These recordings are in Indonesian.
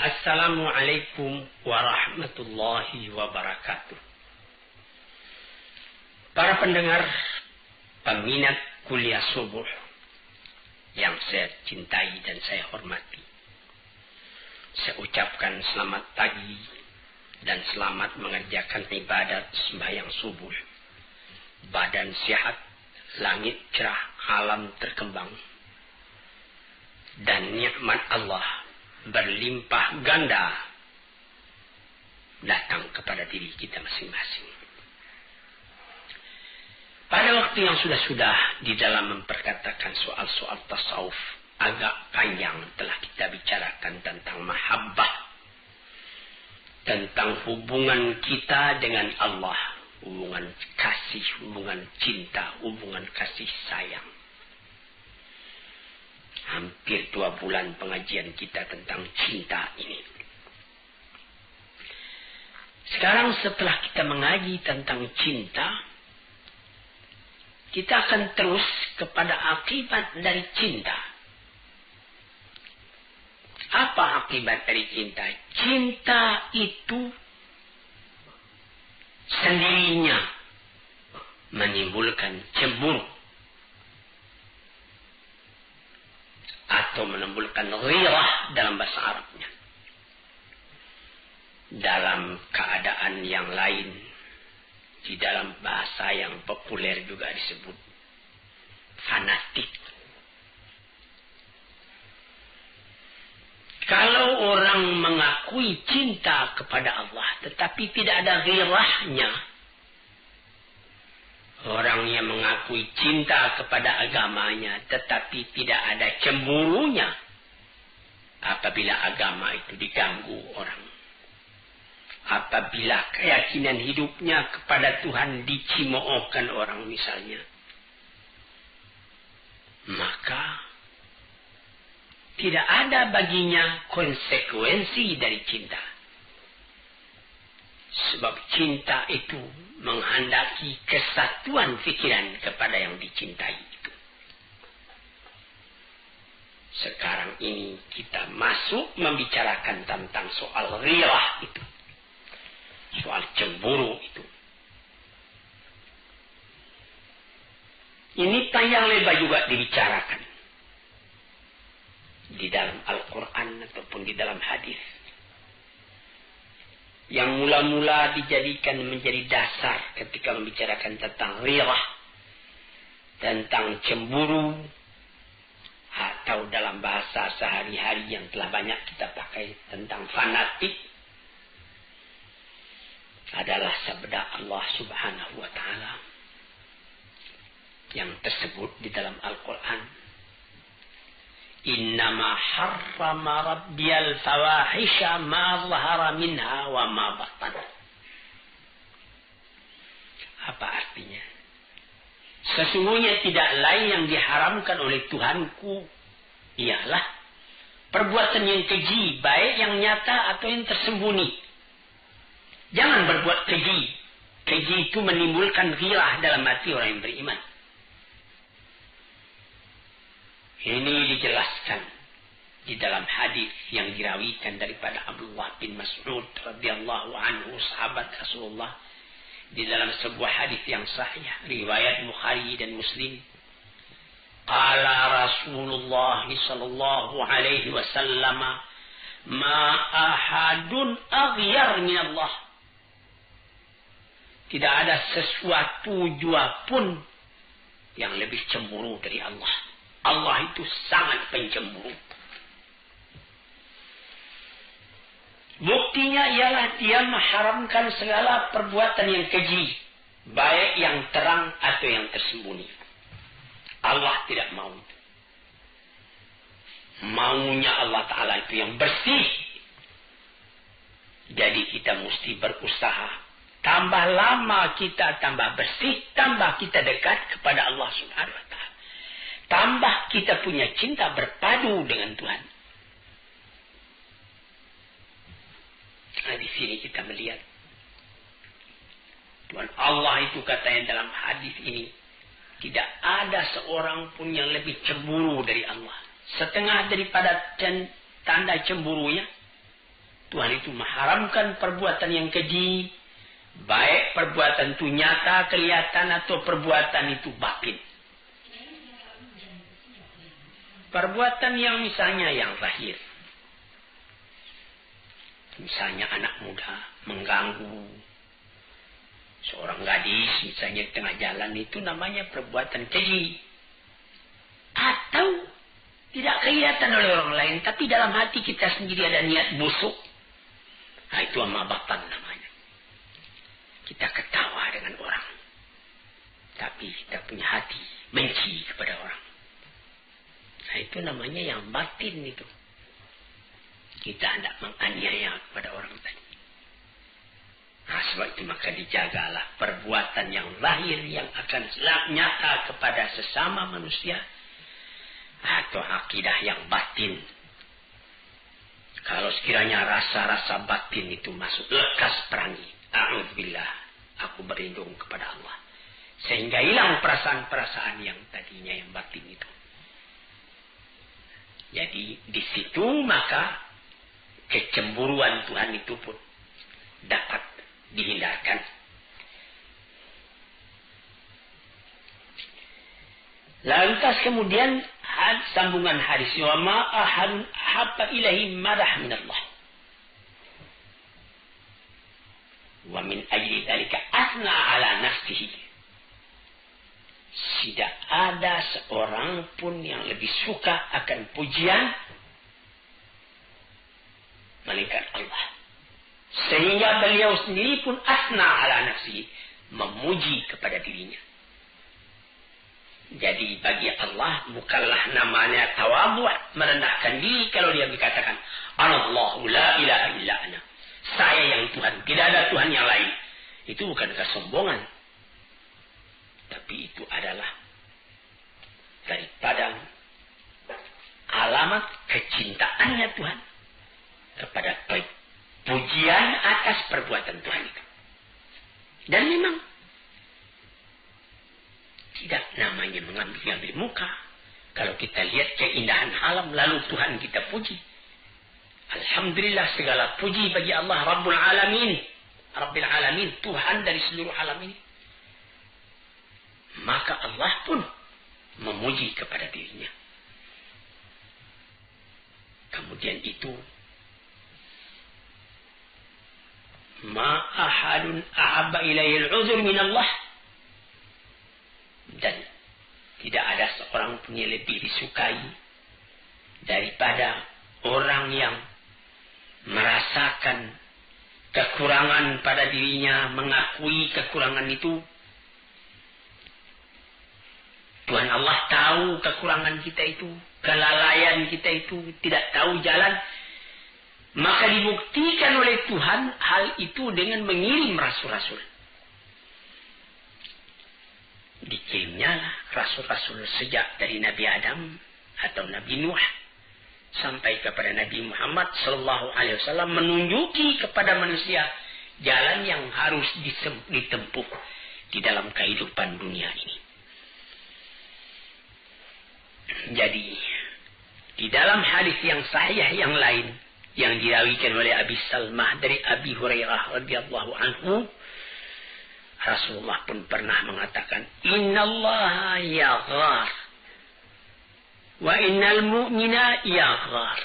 Assalamualaikum warahmatullahi wabarakatuh. Para pendengar, peminat kuliah subuh yang saya cintai dan saya hormati, saya ucapkan selamat pagi dan selamat mengerjakan ibadat sembahyang subuh. Badan sehat, langit cerah, alam terkembang, dan nikmat Allah berlimpah ganda datang kepada diri kita masing-masing. Pada waktu yang sudah-sudah di dalam memperkatakan soal-soal tasawuf agak panjang telah kita bicarakan tentang mahabbah, tentang hubungan kita dengan Allah, hubungan kasih, hubungan cinta, hubungan kasih sayang. Hampir 2 bulan pengajian kita tentang cinta ini. Sekarang setelah kita mengaji tentang cinta, kita akan terus kepada akibat dari cinta. Apa akibat dari cinta? Cinta itu sendirinya menimbulkan cemburu atau menimbulkan ghirah dalam bahasa Arabnya. Dalam keadaan yang lain, di dalam bahasa yang populer juga disebut fanatik. Kalau orang mengakui cinta kepada Allah tetapi tidak ada ghirahnya, orang yang mengakui cinta kepada agamanya tetapi tidak ada cemburunya apabila agama itu diganggu orang, apabila keyakinan hidupnya kepada Tuhan dicimoohkan orang misalnya, maka tidak ada baginya konsekuensi dari cinta. Sebab cinta itu menghendaki kesatuan pikiran kepada yang dicintai itu. Sekarang ini kita masuk membicarakan tentang soal ghirah itu. Soal cemburu itu. Ini panjang lebar juga dibicarakan. Di dalam Al-Quran ataupun di dalam hadis. Yang mula-mula dijadikan menjadi dasar ketika membicarakan tentang ghirah, tentang cemburu, atau dalam bahasa sehari-hari yang telah banyak kita pakai tentang fanatik, adalah sabda Allah Subhanahu wa Ta'ala yang tersebut di dalam Al-Quran. Innama harrama rabbiyal fawahisha ma zahara minha wa ma batan. Apa artinya? Sesungguhnya tidak lain yang diharamkan oleh Tuhanku ialah perbuatan yang keji, baik yang nyata atau yang tersembunyi. Jangan berbuat keji. Keji itu menimbulkan ghirah dalam hati orang yang beriman. Ini dijelaskan di dalam hadis yang dirawikan daripada Abdullah bin Mas'ud radhiyallahu anhu, sahabat Rasulullah, di dalam sebuah hadis yang sahih riwayat Bukhari dan Muslim. Qala Rasulullah sallallahu alaihi wasallam, ma ahadun aghyar min Allah. Tidak ada sesuatu jua pun yang lebih cemburu dari Allah. Allah itu sangat pencemburu. Buktinya ialah dia mengharamkan segala perbuatan yang keji, baik yang terang atau yang tersembunyi. Allah tidak mau. Maunya Allah Ta'ala itu yang bersih. Jadi kita mesti berusaha. Tambah lama kita tambah bersih, tambah kita dekat kepada Allah Subhanahu wa Ta'ala. Tambah kita punya cinta berpadu dengan Tuhan. Nah, di sini kita melihat Tuhan Allah itu katanya dalam hadis ini, tidak ada seorang pun yang lebih cemburu dari Allah. Setengah daripada tanda cemburunya Tuhan itu mengharamkan perbuatan yang keji, baik perbuatan itu nyata, kelihatan, atau perbuatan itu batin. Perbuatan yang misalnya yang zahir. Misalnya anak muda mengganggu seorang gadis, misalnya di tengah jalan, itu namanya perbuatan keji. Atau tidak kelihatan oleh orang lain, tapi dalam hati kita sendiri ada niat busuk. Nah, itu amabatan namanya. Kita ketawa dengan orang, tapi kita punya hati benci kepada orang. Nah, itu namanya yang batin itu. Kita hendak menganiaya kepada orang tadi. Nah, sebab itu maka dijagalah perbuatan yang lahir yang akan nyata kepada sesama manusia, atau akidah yang batin. Kalau sekiranya rasa-rasa batin itu masuk, lekas perangi. A'udzubillah, aku berlindung kepada Allah. Sehingga hilang perasaan-perasaan yang tadinya yang batin itu. Jadi di situ maka kecemburuan Tuhan itu pun dapat dihindarkan. Lantas kemudian sambungan hadis, wa ma ahadun habba ilahi madah minallah wa min ajli dzalika asna ala nafsihi. Tidak ada seorang pun yang lebih suka akan pujian melainkan Allah. Sehingga beliau sendiri pun asna ala nafsihi, memuji kepada dirinya. Jadi bagi Allah bukanlah namanya tawadhu', merendahkan diri kalau dia berkatakan Allahu la ilaha illa ana. Saya yang Tuhan, tidak ada Tuhan yang lain. Itu bukan kesombongan. Tapi itu adalah daripada alamat kecintaannya Tuhan kepada pujian atas perbuatan Tuhan itu. Dan memang tidak namanya mengambil muka. Kalau kita lihat keindahan alam lalu Tuhan kita puji. Alhamdulillah, segala puji bagi Allah Rabbul Alamin. Rabbil Alamin, Tuhan dari seluruh alam ini. Maka Allah pun memuji kepada dirinya. Kemudian itu ma ahadun ahabba ilayhi al-'udhr min Allah. Dan tidak ada seorang pun yang lebih disukai daripada orang yang merasakan kekurangan pada dirinya, mengakui kekurangan itu. Tuhan Allah tahu kekurangan kita itu, kelalaian kita itu, tidak tahu jalan. Maka dibuktikan oleh Tuhan hal itu dengan mengirim rasul-rasul. Dikirimnya rasul-rasul sejak dari Nabi Adam atau Nabi Nuh sampai kepada Nabi Muhammad sallallahu alaihi wasallam, menunjuki kepada manusia jalan yang harus ditempuh di dalam kehidupan dunia ini. Jadi di dalam hadis yang sahih yang lain yang diriwayatkan oleh Abi Salmah dari Abi Hurairah radhiyallahu anhu, Rasulullah pun pernah mengatakan, innallaha yaghar wa innal mu'mina yaghar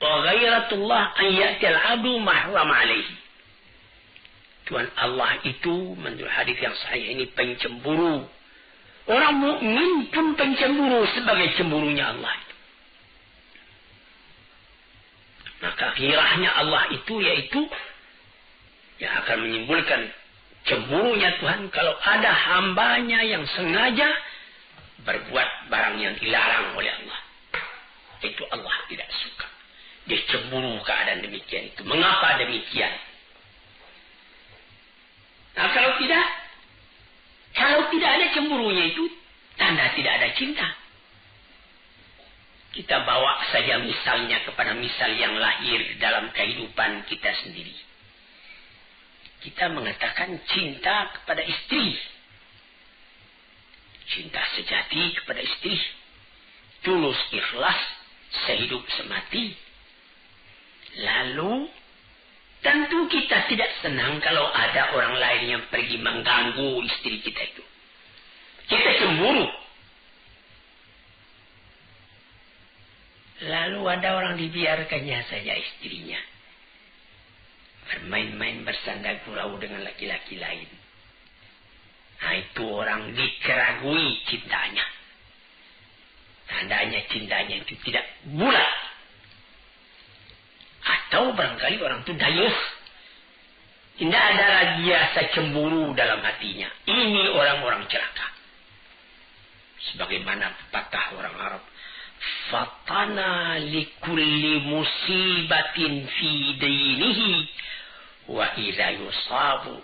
wa ghairatullah an ya'ti al-'abdu mahram alaihi. Tuhan Allah itu menurut hadis yang sahih ini pencemburu. Orang mukmin pun pencemburu sebagai cemburunya Allah itu. Maka ghirahnya Allah itu yaitu yang akan menimbulkan cemburunya Tuhan kalau ada hambanya yang sengaja berbuat barang yang dilarang oleh Allah. Itu Allah tidak suka. Dia cemburu keadaan demikian itu. Mengapa demikian? Nah, kalau tidak ada cemburunya itu, tanda tidak ada cinta. Kita bawa saja misalnya kepada misal yang lahir dalam kehidupan kita sendiri. Kita mengatakan cinta kepada istri. Cinta sejati kepada istri. Tulus ikhlas, sehidup semati. Lalu Tentu kita tidak senang kalau ada orang lain yang pergi mengganggu istri kita itu. Kita cemburu. Lalu ada orang dibiarkannya saja istrinya bermain-main bersanda gurau dengan laki-laki lain. Nah, itu orang dikeragui cintanya. Tandanya cintanya itu tidak bulat. Atau barangkali orang itu dayus. Tidak ada lagi rasa cemburu dalam hatinya. Ini orang-orang celaka. Sebagaimana pepatah orang Arab. Fatana likulli musibatin fi dinihi wa idza yusabu.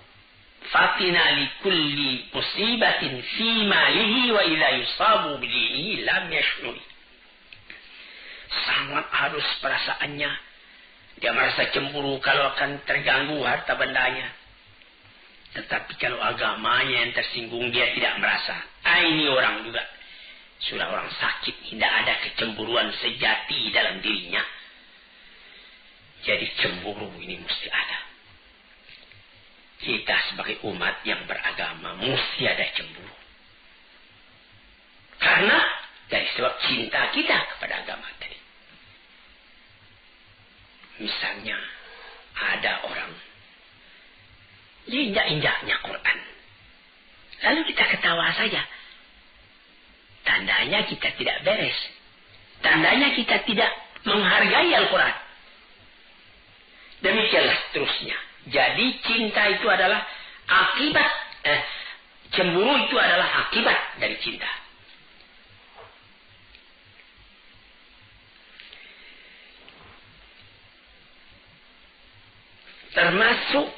Fatina likulli musibatin fi malihi wa idza yusabu bidinihi lam yashuri. Sangat harus perasaannya. Dia merasa cemburu kalau akan terganggu harta bendanya. Tetapi kalau agamanya yang tersinggung dia tidak merasa. Ini orang juga. Sudah orang sakit. Tidak ada kecemburuan sejati dalam dirinya. Jadi cemburu ini mesti ada. Kita sebagai umat yang beragama mesti ada cemburu. Karena dari sebab cinta kita kepada agama tadi. Misalnya ada orang injak-injaknya Quran. Lalu kita ketawa saja. Tandanya kita tidak beres. Tandanya kita tidak menghargai Al-Quran. Demikianlah seterusnya. Jadi cinta itu adalah akibat. Cemburu itu adalah akibat dari cinta. Termasuk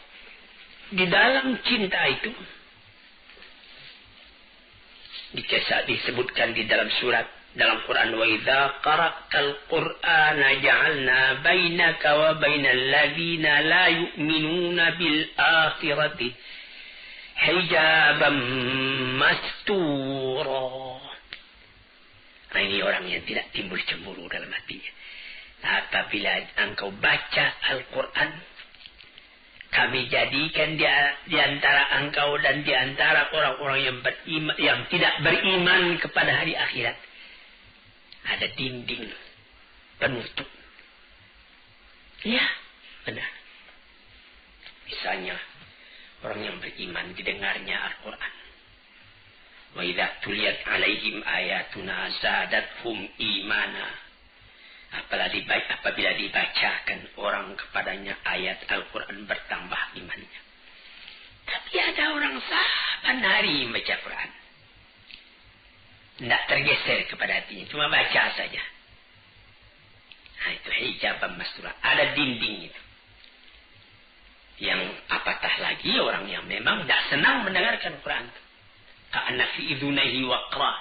di dalam cinta itu disebutkan di dalam surat dalam Quran, wa idza qara'tal qur'ana ja'alna bainaka wa bainal ladzina la yu'minuna bil akhirati hijaban mastura. Nah, ini orang yang tidak timbul cemburu dalam hatinya. Apabila engkau baca Al-Quran, kami jadikan di antara engkau dan di antara orang-orang yang beriman, yang tidak beriman kepada hari akhirat. Ada dinding penutup. Ya, benar. Misalnya, orang yang beriman didengarnya Al-Quran. Wa idza tuliyat alaihim ayatuna zadathum imana. Apabila dibacakan orang kepadanya ayat Al-Quran bertambah imannya. Tapi ada orang saban hari baca Quran. Tidak tergeser kepada hatinya. Cuma baca saja. Nah, itu hijaban mastura. Ada dinding itu. Yang apatah lagi orang yang memang tidak senang mendengarkan Quran. Ka'anna fi idunaihi waqra.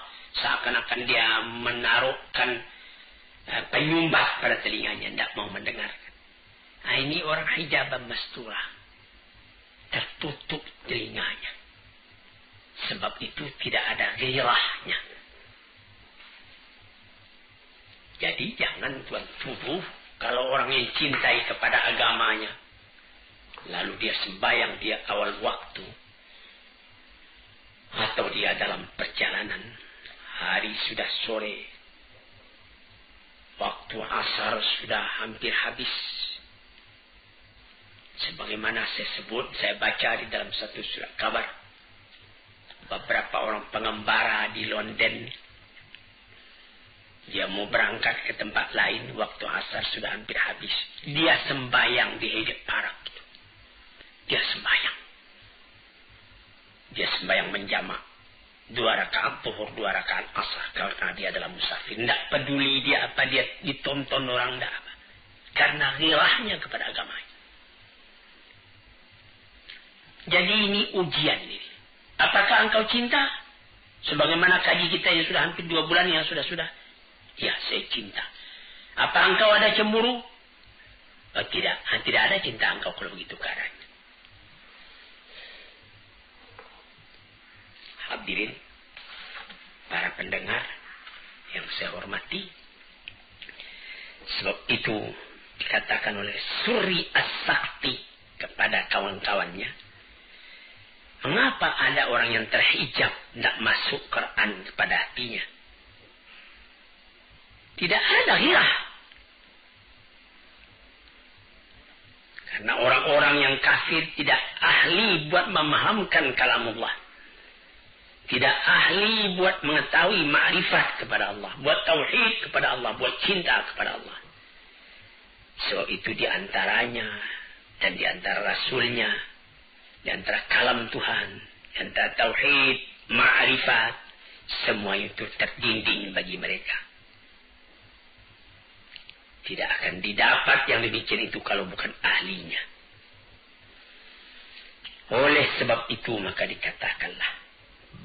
Seakan-akan dia menaruhkan penyumbah pada telinganya. Tidak mau mendengarkan. Nah, ini orang hijaban mastura. Tertutup telinganya. Sebab itu tidak ada gairahnya. Jadi jangan tuan tuduh kalau orang yang cintai kepada agamanya. Lalu dia sembahyang dia awal waktu. Atau dia dalam perjalanan. Hari sudah sore. Waktu asar sudah hampir habis. Sebagaimana saya baca di dalam satu surat kabar. Beberapa orang pengembara di London. Dia mau berangkat ke tempat lain. Waktu asar sudah hampir habis. Dia sembahyang di Hyde Park. Dia sembahyang. Dia sembahyang menjamak. 2 rakaat zuhur, 2 rakaat asar. Karena dia adalah musafir. Tidak peduli dia apa. Dia ditonton orang. Tidak apa. Karena ghirahnya kepada agamanya. Jadi ini ujian ini. Apakah engkau cinta? Sebagaimana kaji kita yang sudah hampir 2 bulan yang sudah-sudah. Ya, saya cinta. Apa engkau ada cemburu? Oh, tidak. Tidak ada cinta engkau kalau begitu keadaannya. Hadirin, para pendengar yang saya hormati. Sebab itu dikatakan oleh Suri As-Sakti kepada kawan-kawannya. Mengapa ada orang yang terhijab tidak masuk Quran kepada hatinya? Tidak ada ghirah. Karena orang-orang yang kafir tidak ahli buat memahamkan kalamullah. Tidak ahli buat mengetahui ma'rifat kepada Allah. Buat tauhid kepada Allah. Buat cinta kepada Allah. So itu diantaranya. Dan diantara Rasulnya. Diantara kalam Tuhan. Diantara tauhid. Ma'rifat. Semua itu terdinding bagi mereka. Tidak akan didapat yang demikian itu kalau bukan ahlinya. Oleh sebab itu maka dikatakanlah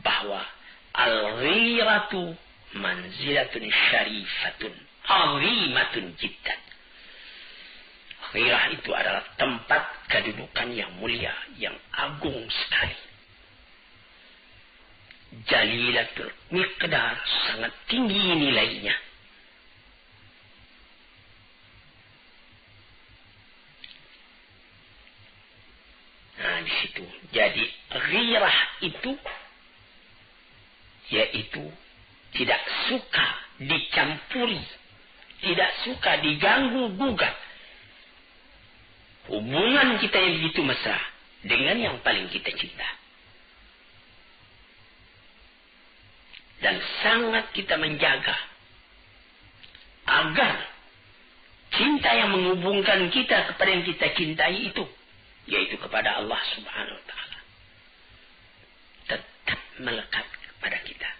bahwa al-ghiratu manzilatun syarifatun azimatun jiddan. Ghirah itu adalah tempat kedudukan yang mulia, yang agung sekali. Jalilatul miqdar, sangat tinggi nilainya. Nah, di situ. Jadi ghirah itu yaitu tidak suka dicampuri, tidak suka diganggu gugat hubungan kita yang begitu mesra dengan yang paling kita cinta. Dan sangat kita menjaga agar cinta yang menghubungkan kita kepada yang kita cintai itu, yaitu kepada Allah Subhanahu wa ta'ala, tetap melekat kepada kita.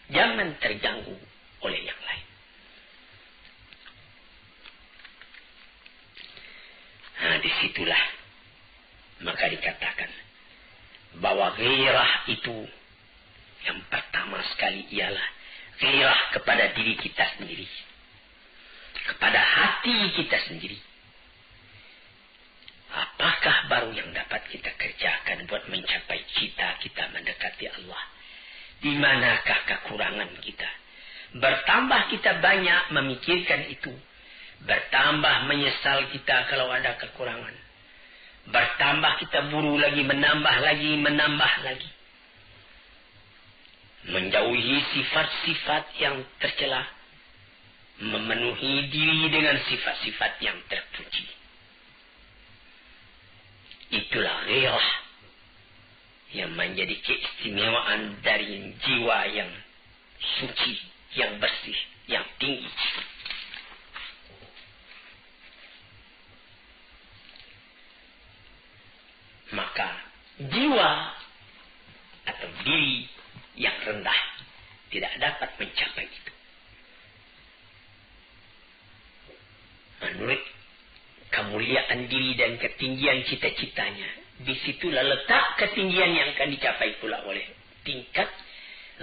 Jangan terganggu oleh yang lain. Nah, disitulah maka dikatakan bahwa ghirah itu yang pertama sekali ialah ghirah kepada diri kita sendiri, kepada hati kita sendiri. Apakah baru yang dapat kita kerjakan buat mencapai cita kita mendekati Allah? Di manakah kekurangan kita? Bertambah kita banyak memikirkan itu. Bertambah menyesal kita kalau ada kekurangan. Bertambah kita buru lagi, menambah lagi. Menjauhi sifat-sifat yang tercela. Memenuhi diri dengan sifat-sifat yang terpuji. Itulah ghirah yang menjadi keistimewaan dari jiwa yang suci, yang bersih, yang tinggi. Maka jiwa atau diri yang rendah tidak dapat mencapai itu. Menurut kemuliaan diri dan ketinggian cita-citanya, disitulah letak ketinggian yang akan dicapai pula oleh tingkat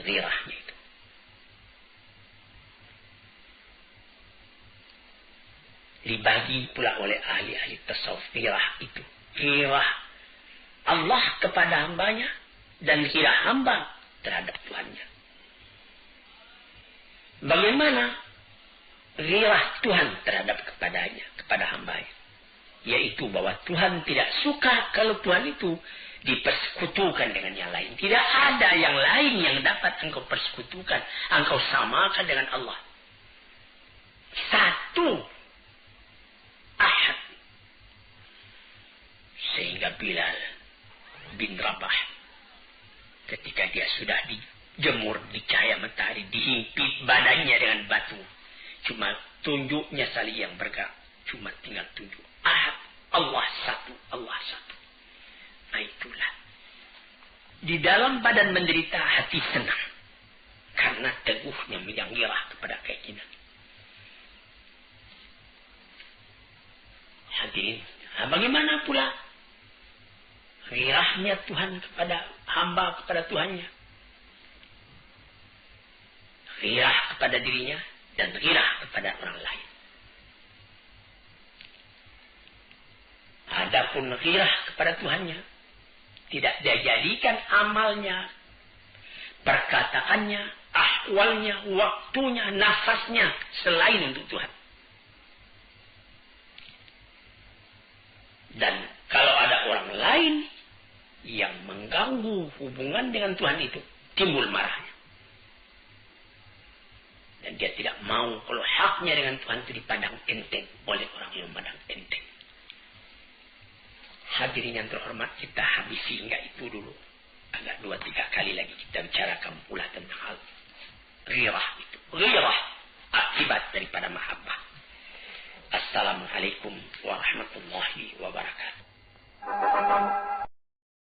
ghirahnya itu. Dibagi pula oleh ahli-ahli tasawuf ghirah itu. Ghirah Allah kepada hambanya dan ghirah hamba terhadap Tuhannya. Bagaimana ghirah Tuhan terhadap kepadanya, kepada hambanya? Yaitu bahwa Tuhan tidak suka kalau Tuhan itu dipersekutukan dengan yang lain. Tidak ada yang lain yang dapat engkau persekutukan, engkau samakan dengan Allah. Satu, ahad. Sehingga Bilal bin Rabah, ketika dia sudah dijemur di cahaya matahari, dihimpit badannya dengan batu, cuma tunjuknya saling yang bergerak, cuma tinggal tunjuk. Ahad, Allah satu, Allah satu. Nah itulah. Di dalam badan menderita, hati senang. Karena teguhnya yang ghirah kepada keyakinan. Hadirin, nah bagaimana pula ghirahnya Tuhan kepada hamba, kepada Tuhannya? Ghirah kepada dirinya dan ghirah kepada orang lain. Adapun ghirah kepada Tuhannya, tidak dia jadikan amalnya, perkataannya, ahwalnya, waktunya, nafasnya selain untuk Tuhan. Dan kalau ada orang lain mengganggu hubungan dengan Tuhan itu, timbul marahnya. Dan dia tidak mau kalau haknya dengan Tuhan itu dipandang enteng oleh orang yang memandang enteng. Hadirin yang terhormat, kita habisi hingga itu dulu. Agak 2-3 kali lagi kita bicarakan pula tentang hal ghirah itu. Ghirah akibat daripada mahabbah. Assalamualaikum warahmatullahi wabarakatuh.